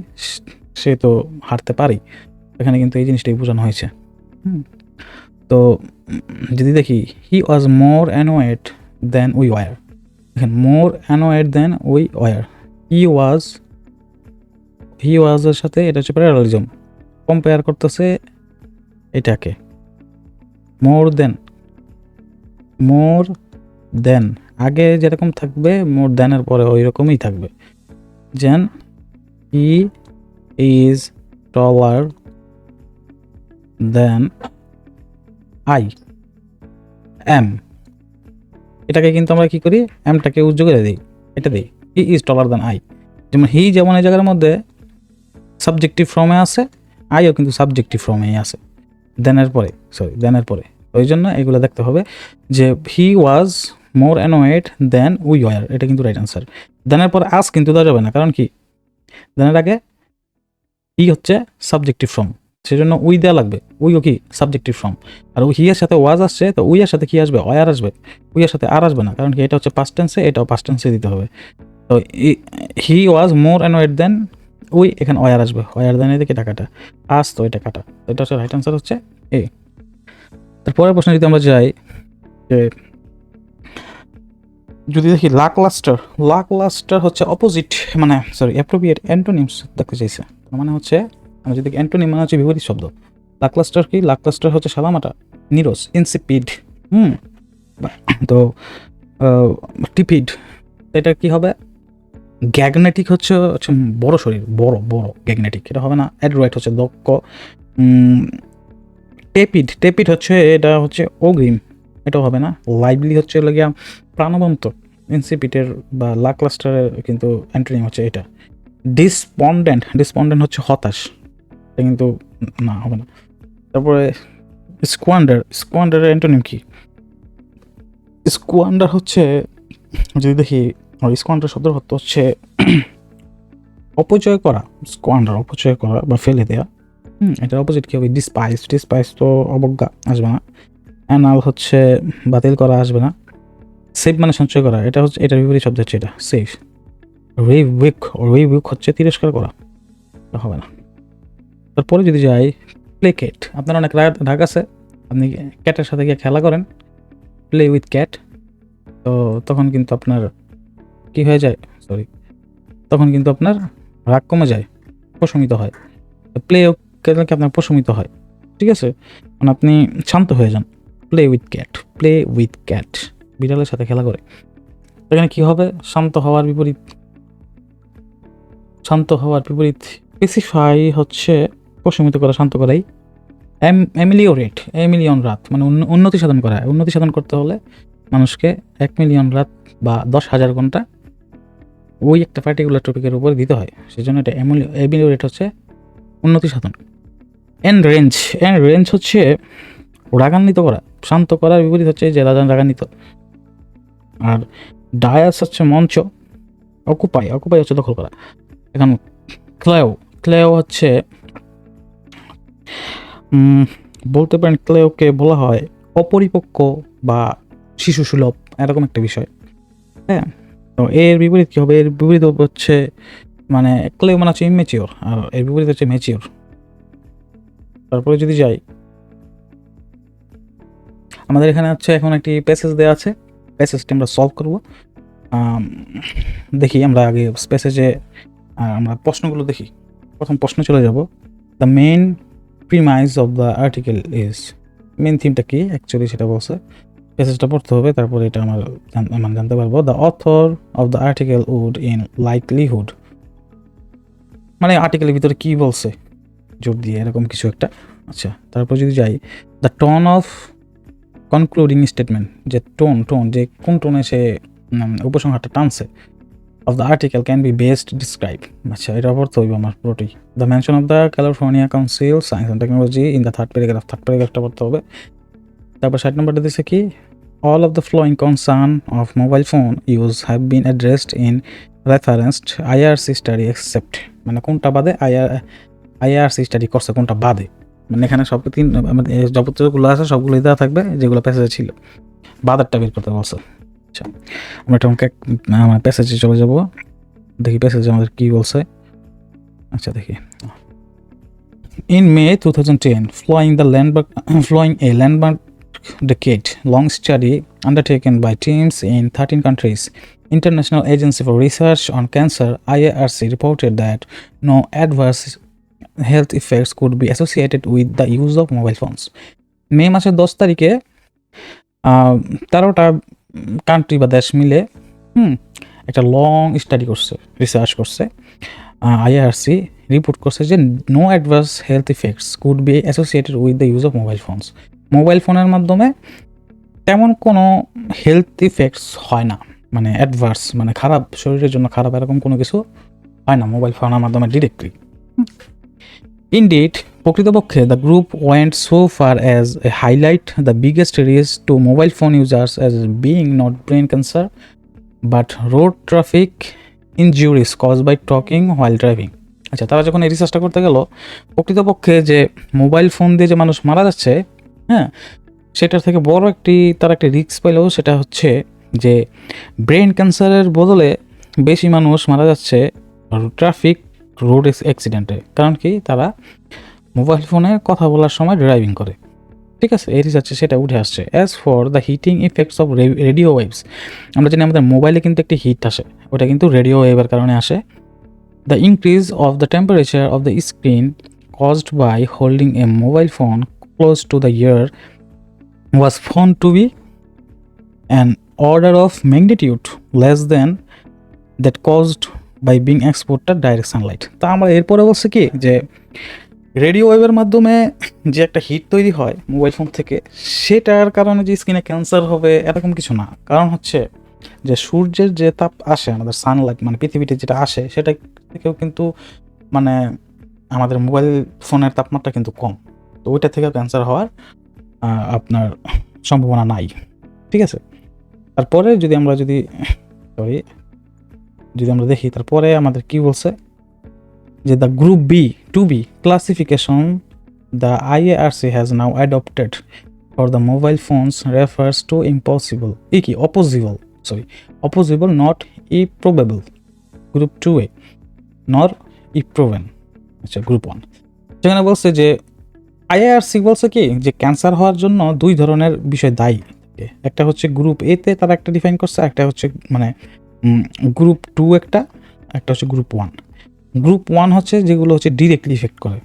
সে তো হারতে পারেই। এখানে কিন্তু এই জিনিসটাই বোঝানো হয়েছে। তো যদি দেখি হি ওয়াজ মোর অ্যানোয়েড দেন উই ওয়ার, দেখেন মোর অ্যানোয়েড দেন উই ওয়ার, হি ওয়াজের সাথে এটা হচ্ছে প্যারালালিজম, কম্পেয়ার করতেছে এটাকে। মোর দেন আগে যেরকম থাকবে, মোর দেনের পরে ওই রকমই থাকবে। যেন he is taller than I am, এটাকে কিন্তু আমরা কি করি, এমটাকে উজ্জ্ব করে দিই, এটা দিই হি ইজ টলার দেন আই। যেমন হি যেমন এই জায়গার মধ্যে সাবজেক্টিভ ফর্মে আছে, আইও কিন্তু সাবজেক্টিভ ফর্মেই আছে দেনের পরে। ওই জন্য এগুলো দেখতে হবে যে হি ওয়াজ মোর অ্যানোয়েড দেন উই ওয়ার, এটা কিন্তু রাইট আনসার। দেনের পরে আস কিন্তু দেওয়া যাবে না, কারণ কি দেনের আগে হি হচ্ছে সাবজেক্টিভ ফর্ম, সেজন্য উই দেওয়া লাগবে, উইও কি সাবজেক্টিভ ফর্ম। আর হি এর সাথে ওয়াজ আসছে, তো উই এর সাথে কি আসবে, ওয়ার আসবে, উই এর সাথে আর আসবে না, কারণ কি এটা হচ্ছে পাস্ট টেন্সে, এটাও পাস্ট টেন্সে দিতে হবে। তো হি ওয়াজ মোর অ্যানোয়েড দেন উই, এখানে ওয়ার আসবে, ওয়ার দেন এদিকে টাকাটা আস, তো এটা কাটা, তো এটা হচ্ছে রাইট আনসার হচ্ছে এ। তারপরের প্রশ্ন যদি আমরা যাই, যে যদি দেখি লাকলাস্টার হচ্ছে অপোজিট, মানে অ্যাপ্রোপ্রিয়েট অ্যান্টোনিমস দেখতে চাইছে, মানে হচ্ছে আমরা যদি অ্যান্টোনিম মানে হচ্ছে বিপরীত শব্দ। লাকলাস্টার কি, লাকলাস্টার হচ্ছে সাদামাটা, নিরস, ইনসিপিড, তো টিপিড, এটা কি হবে, গ্যাগনেটিক হচ্ছে বড় শরীর, বড় গ্যাগনেটিক, এটা হবে না। অ্যাড্রয়েড হচ্ছে দক্ষ। টেপিড হচ্ছে এটা হচ্ছে অগ্রিম, এটাও হবে না। লাইভলি হচ্ছে লাগিয়া প্রাণবন্ত, ইনসিপিটের বা লাকলাস্টারের কিন্তু অ্যান্টোনিম হচ্ছে এটা। ডিসপন্ডেন্ট হচ্ছে হতাশ, এটা কিন্তু না, হবে না। তারপরে স্কোয়ান্ডারের অ্যান্টোনিম কি, স্কোয়ান্ডার হচ্ছে যদি দেখি, স্কোয়ান্ডার শব্দের অর্থ হচ্ছে অপচয় করা, স্কোয়ান্ডার অপচয় করা বা ফেলে দেওয়া। এটার অপোজিট কি হবে, ডিসপাইস তো অবজ্ঞা, আসবে না। অ্যানাল হচ্ছে বাতিল করা, আসবে না। সেভ মানে সঞ্চয় করা, এটা হচ্ছে, এটার বিপরীত শব্দ হচ্ছে এটা সেভ। রিউইক হচ্ছে তিরস্কার করা, এটা হবে না। তারপরে যদি যাই প্লেকেট, আপনার অনেক রাগ আছে, আপনি ক্যাটের সাথে গিয়ে খেলা করেন, প্লে উইথ ক্যাট, তো তখন কিন্তু আপনার কি হয়ে যায়, তখন কিন্তু আপনার রাগ কমে যায়, প্রশমিত হয়। প্লে খেললে কি আপনার প্রশমিত হয়, ঠিক আছে, মানে আপনি শান্ত হয়ে যান। প্লে উইথ ক্যাট, বিড়ালের সাথে খেলা করে। এখানে কি হবে, শান্ত হওয়ার বিপরীত স্পেসিফাই হচ্ছে প্রশমিত করা, শান্ত করাই। এমিলিয়ন রাত মানে উন্নতি সাধন করা। উন্নতি সাধন করতে হলে মানুষকে 1 মিলিয়ন রাত বা 10,000 ঘন্টা ওই একটা পার্টিকুলার টপিকের উপর দিতে হয়, সেজন্য এটা এমিলিওরেট হচ্ছে উন্নতি সাধন। এন্ড রেঞ্জ হচ্ছে রাগান্বিত করা, শান্ত করার বিপরীত হচ্ছে যে রাগান্বিত। আর ডায়াস হচ্ছে মঞ্চ, অকুপাই হচ্ছে দখল করা। এখন ক্লেও হচ্ছে বলতে পারেন, ক্লেওকে বলা হয় অপরিপক্ক বা শিশু সুলভ, এরকম একটা বিষয়। হ্যাঁ, তো এর বিপরীত কি হবে, এর বিপরীত হচ্ছে মানে ক্লেও মানে হচ্ছে ইমেচিওর, আর এর বিপরীত হচ্ছে ম্যাচিওর। তারপরে যদি যাই, আমাদের এখানে হচ্ছে এখন একটি প্যাসেজ দেওয়া আছে, প্যাসেজটি আমরা সলভ করব। দেখি আমরা আগে প্যাসেজে আমরা প্রশ্নগুলো দেখি। প্রথম প্রশ্ন চলে যাব, the main premise of the article is, main থিমটা কি অ্যাকচুয়ালি সেটা বলছে। প্যাসেজটা পড়তে হবে, তারপরে এটা আমার মানে জানতে পারবো। The author of the article would in likelihood, মানে আর্টিকেলের ভিতরে কি বলছে জোর দিয়ে এরকম কিছু একটা। আচ্ছা, তারপর যদি যাই, the tone of concluding statement, যে টোন যে কোন টোনে সে উপসংহারটা টানছে, of the article can be best described. আচ্ছা, এটা অর্থ হইব আমার পুরোটাই। The mention of the California council science and technology in the third প্যারাগ্রাফটা পড়তে হবে। তারপর 60 নম্বরটা দিচ্ছে কি, all of the following concern of mobile phone use have been addressed in referenced IRC study except, মানে কোনটা বাদে IRC স্টাডি করছে, কোনটা বাদে, মানে এখানে সব তিন যাবতীয়গুলো আছে সবগুলোই দেওয়া থাকবে যেগুলো প্যাসেজে ছিল, বাদারটা বের করতে বলছে। আচ্ছা, আমরা এটা আমার প্যাসেজে চলে যাব, দেখি প্যাসেজে আমাদের কি বলছে। আচ্ছা দেখি, in May 2010 following a landmark decade-long study undertaken by teams in 13 countries, International Agency for Research on Cancer (IARC) reported that no adverse health effects could be associated with the use of mobile phones. মে মাসের 10 তারিখে 13টা country বা দেশ মিলে একটা long study করছে, research করছে। IARC report করছে যে no adverse health effects could be associated with the use of mobile phones. Mobile ফোনের মাধ্যমে তেমন কোনো হেলথ ইফেক্টস হয় না, মানে অ্যাডভার্স মানে খারাপ, শরীরের জন্য খারাপ এরকম কোনো কিছু হয় না মোবাইল ফোনের মাধ্যমে ডিরেক্টলি। Indeed, প্রকৃতপক্ষে the group went so far as a highlight the biggest risk to mobile phone users as being not brain cancer but road traffic injuries caused by talking while driving. আচ্ছা, তারা যখন এই রিসার্চটা করতে গেল, প্রকৃতপক্ষে যে mobile phone দিয়ে যে মানুষ মারা যাচ্ছে, হ্যাঁ, সেটার থেকে বড় তারা একটা রিস্ক পাইলেও সেটা হচ্ছে যে ব্রেন ক্যান্সারের বদলে বেশি মানুষ মারা যাচ্ছে ট্রাফিক রোড অ্যাক্সিডেন্টে। কারণ কি, তারা মোবাইল ফোনে কথা বলার সময় ড্রাইভিং করে। ঠিক আছে, এই রিসার্চে সেটা উঠে আসছে। As for the heating effects of radio waves, আমরা জানি আমাদের মোবাইলে কিন্তু একটি হিট আসে, ওটা কিন্তু রেডিও ওয়েভের কারণে আসে। The increase of the temperature of the screen caused by holding a mobile phone close to the ear was found to be an order of magnitude less than that caused by being exposed to direct sunlight. তা আমরা এরপরে বলছে কি, যে radio ওয়েভের মাধ্যমে যে একটা হিট তৈরি হয় মোবাইল ফোন থেকে, সেটার কারণে যে স্কিনে ক্যান্সার হবে এরকম কিছু না। কারণ হচ্ছে যে সূর্যের যে তাপ আসে আমাদের সানলাইট, মানে পৃথিবীতে যেটা আসে, সেটা থেকেও কিন্তু মানে আমাদের মোবাইল ফোনের তাপমাত্রা কিন্তু কম, তো ওইটা থেকে ক্যান্সার হওয়ার আপনার সম্ভাবনা নাই। ঠিক আছে, তারপরে যদি আমরা দেখি, তারপরে আমাদের কি বলছে, যে the group B2B classification the IARC has now adopted for the mobile phones refers to possible not improbable, group 2A nor ইপ্রোভেন। আচ্ছা, গ্রুপ 1 সেখানে বলছে যে IARC বলছে কি, যে ক্যান্সার হওয়ার জন্য দুই ধরনের বিষয় দায়ী। একটা হচ্ছে গ্রুপ এতে তারা একটা ডিফাইন করছে, একটা হচ্ছে মানে গ্রুপ 2 একটা হচ্ছে গ্রুপ 1। গ্রুপ 1 হচ্ছে যেগুলো হচ্ছে ডিরেক্টলি ইফেক্ট করে,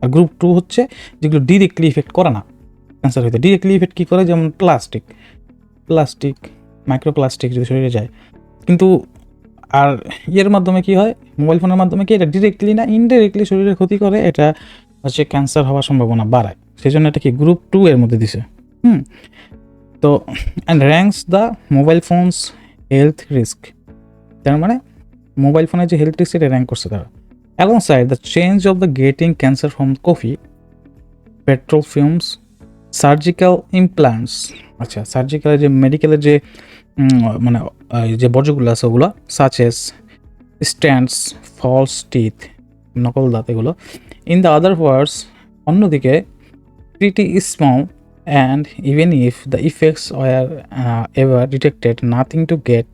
আর গ্রুপ 2 হচ্ছে যেগুলো ডিরেক্টলি ইফেক্ট করে না ক্যান্সার হইতে। ডিরেক্টলি ইফেক্ট কী করে, যেমন প্লাস্টিক মাইক্রোপ্লাস্টিক যদি শরীরে যায়। কিন্তু আর এর মাধ্যমে কি হয়, মোবাইল ফোনের মাধ্যমে কি, এটা ডিরেক্টলি না ইনডাইরেক্টলি শরীরে ক্ষতি করে, এটা হচ্ছে ক্যান্সার হওয়ার সম্ভাবনা বাড়ায়। সেই জন্য এটা কি গ্রুপ 2 এর মধ্যে দিছে। তো and ranks the mobile phones health risk, তার মানে মোবাইল ফোনের যে হেলথ রিস্ক, এটা র্যাঙ্ক করছে তারা। Alongside the change of the getting cancer from coffee, petrol fumes, surgical implants. আচ্ছা, সার্জিক্যালের যে মেডিকেলের যে মানে যে বর্জ্যগুলো আছে ওগুলো, সাচেস স্ট্যান্ডস, ফলস টিথ, নকল দাঁত, এগুলো। ইন দ্য আদার ওয়ার্ডস, অন্যদিকে pretty small and even if the effects were ever detected nothing to get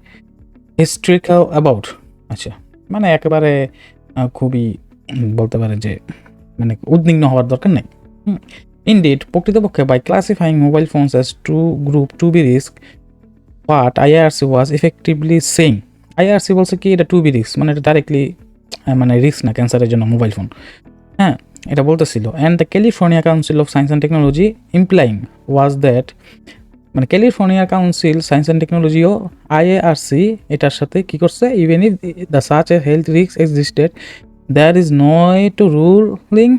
hysterical about. আচ্ছা, মানে একেবারে খুবই বলতে পারে যে মানে উদ্বিগ্ন হওয়ার দরকার নেই। ইনডিড, প্রকৃতপক্ষে by classifying mobile phones as group 2B risk, but IARC was effectively saying. IARC বলছে কি, এটা 2B রিস্ক, মানে এটা ডাইরেক্টলি মানে রিস্ক না ক্যান্সারের জন্য মোবাইল ফোন, হ্যাঁ, এটা বলতেছিল। And the California council of science and technology implying was that মানে ক্যালিফোর্নিয়া কাউন্সিল সায়েন্স অ্যান্ড টেকনোলজিও আইএআরসি এটার সাথে কি করছে, even if the such a health risk existed there is no to ruling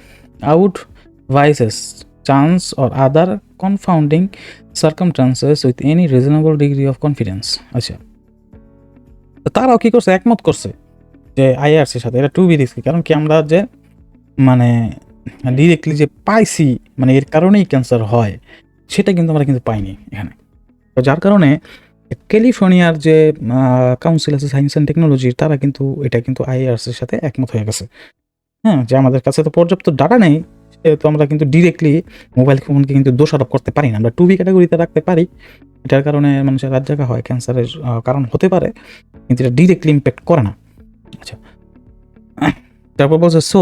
out biases chance or other confounding circumstances with any reasonable degree of confidence. আচ্ছা, তারাও কি করছে, একমত করছে যে আইআরসির সাথে এটা টু বি রিস্কি। কারণ কি, আমরা যে মানে ডিরেক্টলি যে পাইছি মানে এর কারণেই ক্যান্সার হয় সেটা কিন্তু আমরা কিন্তু পাইনি এখানে। তো যার কারণে ক্যালিফোর্নিয়ার যে কাউন্সিল আছে সায়েন্স অ্যান্ড টেকনোলজির, তারা কিন্তু এটা কিন্তু আইআরসির সাথে একমত হয়ে গেছে। হ্যাঁ, যে আমাদের কাছে তো পর্যাপ্ত ডাটা নেই, সেহেতু আমরা কিন্তু ডিরেক্টলি মোবাইল ফোনকে কিন্তু দোষারোপ করতে পারি না। আমরা টু বি ক্যাটাগরিতে রাখতে পারি, এটার কারণে মানুষের রাত জাগা হয়, ক্যান্সারের কারণ হতে পারে, কিন্তু এটা ডিরেক্টলি ইম্প্যাক্ট করে না। আচ্ছা, তারপর বলছে so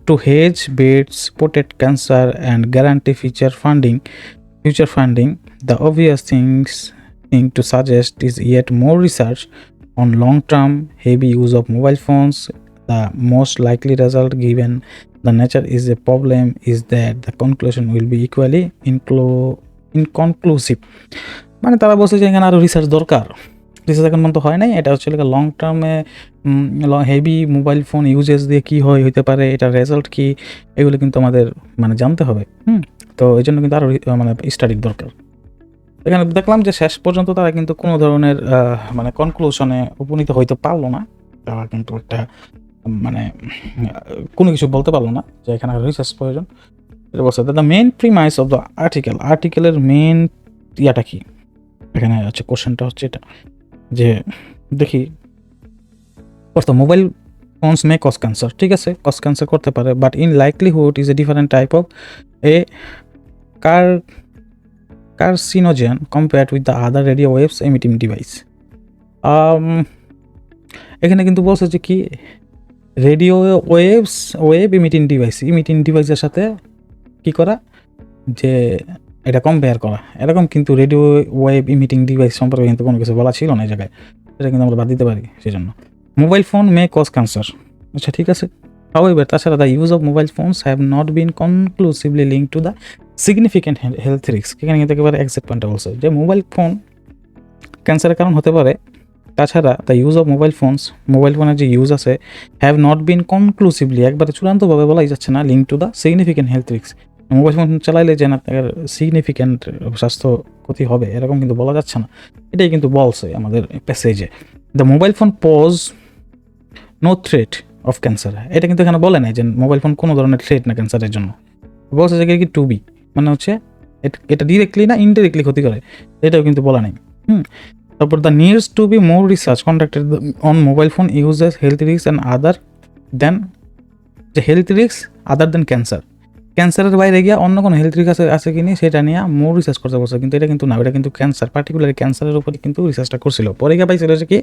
to hedge bets protect cancer and guarantee future funding the obvious thing to suggest is yet more research on long-term heavy use of mobile phones. The most likely result, given the nature is a problem, is that the conclusion will be equally inconclusive. মানে তারা বলছে যে এখানে আরো research দরকার। Research এখন পর্যন্ত হয় নাই। এটা হচ্ছে লং টার্মে হেভি মোবাইল ফোন ইউজেস দিয়ে কী হইতে পারে, এটার রেজাল্ট কী, এগুলো কিন্তু আমাদের মানে জানতে হবে। তো এই জন্য কিন্তু আরও মানে স্টাডির দরকার। এখানে দেখলাম যে শেষ পর্যন্ত তারা কিন্তু কোনো ধরনের মানে কনক্লুশনে উপনীত হইতে পারলো না। তারা কিন্তু একটা মানে কোনো কিছু বলতে পারলো না যে এখানে রিসার্চ প্রয়োজন। এটা বলছে the main premise of the আর্টিকেলের মেইন ইয়াটা কি, এখানে হচ্ছে কোশ্চেনটা হচ্ছে এটা যে দেখি প্রথম mobile phones may cause cancer, ঠিক আছে, কজ ক্যান্সার করতে পারে, but in likelihood is a different type of a carcinogen compared with the other radio waves emitting device. এখানে কিন্তু বলছে যে কি রেডিও ওয়েভ ইমিটিং ডিভাইসের সাথে কি করা, যে এটা কম্পেয়ার করা, এরকম কিন্তু রেডিও ওয়েভ ইমিটিং ডিভাইস সম্পর্কে কিন্তু কোনো কিছু বলা ছিল না এই জায়গায়, সেটা কিন্তু আমরা বাদ দিতে পারি। সেই জন্য mobile phone may cause cancer, আচ্ছা ঠিক আছে। However, তাছাড়া the use of mobile phones have not been conclusively link to the significant health risk. এখানে কিন্তু একেবারে এক্সাক্ট পয়েন্টটা বলছে যে মোবাইল ফোন ক্যান্সারের কারণ হতে পারে, তাছাড়া দ্য ইউজ অফ মোবাইল ফোনের যে ইউজ আছে হ্যাভ নট বিন কনক্লুসিভলি, একবারে চূড়ান্তভাবে বলাই যাচ্ছে না link to the significant health risk. Mobile phone চালাইলে যে আপনার সিগনিফিক্যান্ট স্বাস্থ্য ক্ষতি হবে এরকম কিন্তু বলা যাচ্ছে না, এটাই কিন্তু বলছে আমাদের প্যাসেজে। The mobile phone pose no threat of cancer, এটা কিন্তু এখানে বলে নাই যে মোবাইল ফোন কোনো ধরনের থ্রেট না ক্যান্সারের জন্য, বলছে যে কি টু বি মানে হচ্ছে এটা ডিরেক্টলি না ইনডিরেক্টলি ক্ষতি করে, এটাও কিন্তু বলা নেই। তারপর the needs to be more research conducted on mobile phone uses health risk and other than, যে হেলথ রিস্ক আদার দেন ক্যান্সারের বাইরে গিয়ে অন্য কোনো হেলথ রিস্ক আছে কি নি সেটা নিয়ে মোর রিসার্চ করতে বলছে, কিন্তু এটা কিন্তু না, এটা কিন্তু ক্যান্সার, পার্টিকুলারলি ক্যান্সারের উপরে কিন্তু রিসার্চটা করছিল। পরে গিয়ে পাইছিল যে কি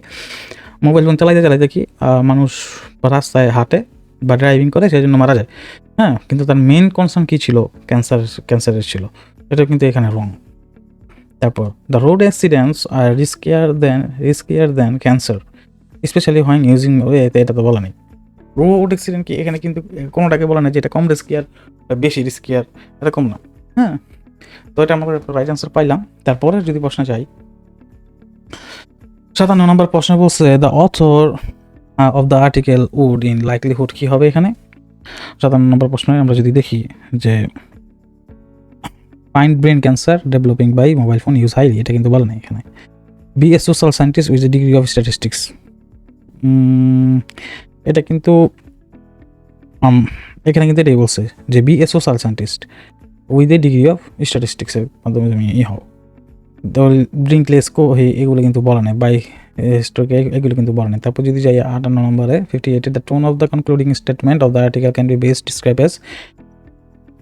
মোবাইল ফোন চালাইতে কি মানুষ রাস্তায় হাঁটে বা ড্রাইভিং করে সেই জন্য মারা যায়, হ্যাঁ, কিন্তু তার মেইন কনসার্ন কী ছিল, ক্যান্সারের ছিল, এটা কিন্তু এখানে রং। তারপর the road accidents are riskier than cancer specially when using, এটা তো বলা নেই। রোড অ্যাক্সিডেন্ট কি এখানে কিন্তু কোনোটাকে বলা নেই যে এটা কম রিস্কিয়ার বেশি রিস্কিয়ার, এরকম না, হ্যাঁ। তো এটা আমরা রাইট অ্যান্সার পাইলাম। তারপরে যদি প্রশ্ন চাই 57 নম্বর প্রশ্ন বলছে the author of the article would in likelihood কী হবে এখানে। 57 নম্বর প্রশ্নে আমরা যদি দেখি যে find brain cancer developing by mobile phone use highly, এটা কিন্তু বলা নেই এখানে। Be a social scientist with a degree of statistics, এটা কিন্তু এখানে কিন্তু এটাই বলছে যে be a social scientist with a degree of স্ট্যাটিস্টিক্সের মাধ্যমে তুমি হও। ব্রিঙ্কলেসকো এগুলো কিন্তু বলা নেই, বাই স্ট্রোক এগুলো কিন্তু বলা নেই। তারপর যদি যাই 58 নম্বরে 58, the tone of the concluding statement of the article can be best describe as,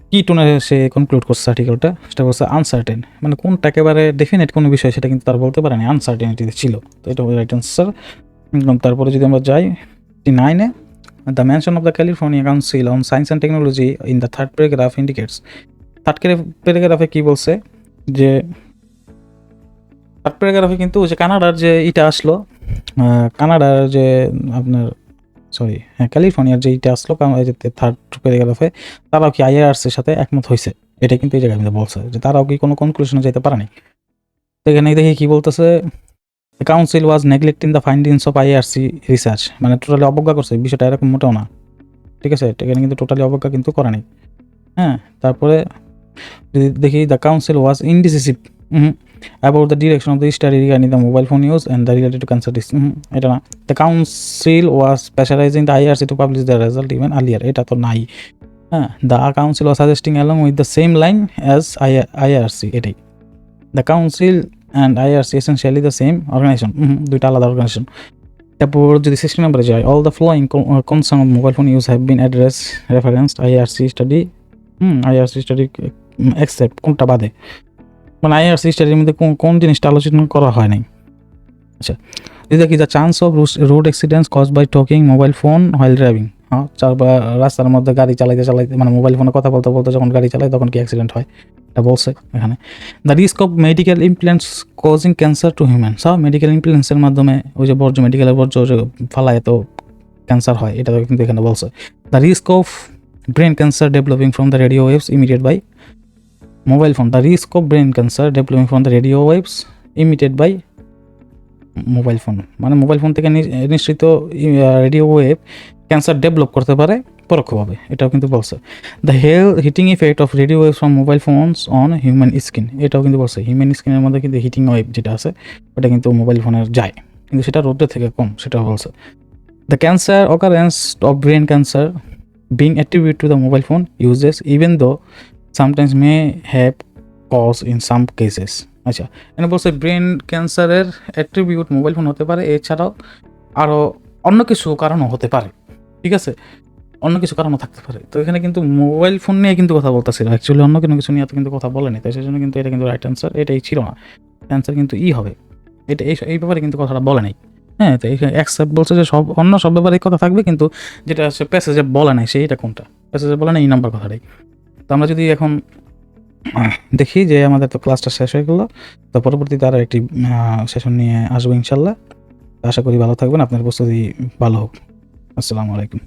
কী টোনে সে কনক্লুড করছে আর্টিকেলটা, সেটা বলছে আনসার্টেন, মানে কোনটা একেবারে ডেফিনেট কোনো বিষয় সেটা কিন্তু তার বলতে পারেনি, আনসার্টেনিটিতে ছিল। তো এটা হবে রাইট আনসার। তারপরে যদি আমরা যাই 9-এ, the mention of the California council on science and technology in the third paragraph indicates, third প্যারাগ্রাফে কী বলছে যে থার্ড প্যারাগ্রাফে কিন্তু যে কানাডার যে এটা আসলো, কানাডার যে আপনার ক্যালিফোর্নিয়ার যে এটা আসলো থার্ড প্যারাগ্রাফে, তারাও কি আইআরসির সাথে একমত হয়েছে, এটা কিন্তু এই জায়গায় বলছে যে তারাও কি কোনো কনক্লুশনে যেতে পারেনি। এখানে দেখি কি বলতেছে, the council was neglecting the findings of IRC research, মানে টোটালি অবজ্ঞা করছে, বিষয়টা এরকম মোটেও না, ঠিক আছে, এখানে কিন্তু টোটালি অবজ্ঞা কিন্তু করা নেই। হ্যাঁ, তারপরে যদি দেখি the council was indecisive about the direction of the study regarding the mobile phone use and the related to cancer disease, এটা না। The council was specialising the IRC to publish the result even earlier, এটা তো নাই। হ্যাঁ, the council was suggesting along with the same line as IRC, এটাই। The council and IRC essentially the same organisation, দুইটা আলাদা organisation. তারপর যদি 60 নম্বরে যায়, all the flowing concern of mobile phone use have been address referenced IRC study, IRC study accept, কোনটা বাদে, মানে আইআরসি স্টাডির মধ্যে কোন জিনিসটা আলোচনা করা হয় নাই। আচ্ছা, যদি দেখি the chance of road accidents cause by talking mobile phone while driving, হ্যাঁ, রাস্তার মধ্যে গাড়ি চালাইতে মানে মোবাইল ফোনে কথা বলতে বলতে যখন গাড়ি চালায় তখন কি অ্যাক্সিডেন্ট হয়, এটা বলছে এখানে। The risk of medical implants causing cancer two human, সব মেডিকেল ইমপ্ল্যান্টসের মাধ্যমে ওই যে মেডিকেলের বর্জ্য ফালায় তো ক্যান্সার হয়, এটা তো কিন্তু এখানে বলছে। The risk of brain cancer developing from the radio waves emitted by mobile phone, the risk of brain cancer developing from the radio waves emitted by mobile phone, মানে মোবাইল ফোন থেকে নিঃসৃত radio wave cancer develop করতে পারে পরোক্ষভাবে, এটাও কিন্তু বলছে। The heating effect of radio wave from mobile phones on human skin, এটাও কিন্তু বলছে। হিউম্যান স্কিনের মধ্যে কিন্তু হিটিং ওয়েভ যেটা আছে ওটা কিন্তু মোবাইল ফোনের যায়, কিন্তু সেটা রোদের থেকে কম, সেটাও বলছে। The cancer occurrence of brain cancer being attribute to the mobile phone uses even though sometimes may have cause in some cases. আচ্ছা, এখানে বলছে ব্রেন ক্যান্সারের অ্যাট্রিবিউট মোবাইল ফোন হতে পারে, এছাড়াও আরও অন্য কিছু কারণও হতে পারে, ঠিক আছে, অন্য কিছু কারণও থাকতে পারে। তো এখানে কিন্তু মোবাইল ফোন নিয়ে কিন্তু কথা বলতেছিল, অ্যাকচুয়ালি অন্য কোনো কিছু নিয়ে তো কিন্তু কথা বলেনি, তাই সেজন্য কিন্তু এটা কিন্তু রাইট অ্যান্সার এটাই ছিল না, অ্যান্সার কিন্তু হবে, এটা এই ব্যাপারে কিন্তু কথাটা বলে নাই। হ্যাঁ, তো এখানে অ্যাকসেপ্ট বলছে যে অন্য সব ব্যাপারে কথা থাকবে, কিন্তু যেটা হচ্ছে প্যাসেজে বলে নাই সেইটা কোনটা, প্যাসেজে বলে নাই এই নাম্বার কথাটাই। তো আমরা যদি এখন দেখি যে আমাদের তো ক্লাসটা শেষ হয়ে গেলো, তো পরবর্তীতে আরও একটি সেশন নিয়ে আসবো ইনশাল্লাহ। আশা করি ভালো থাকবেন, আপনার প্রস্তুতি ভালো হোক। আসসালামু আলাইকুম।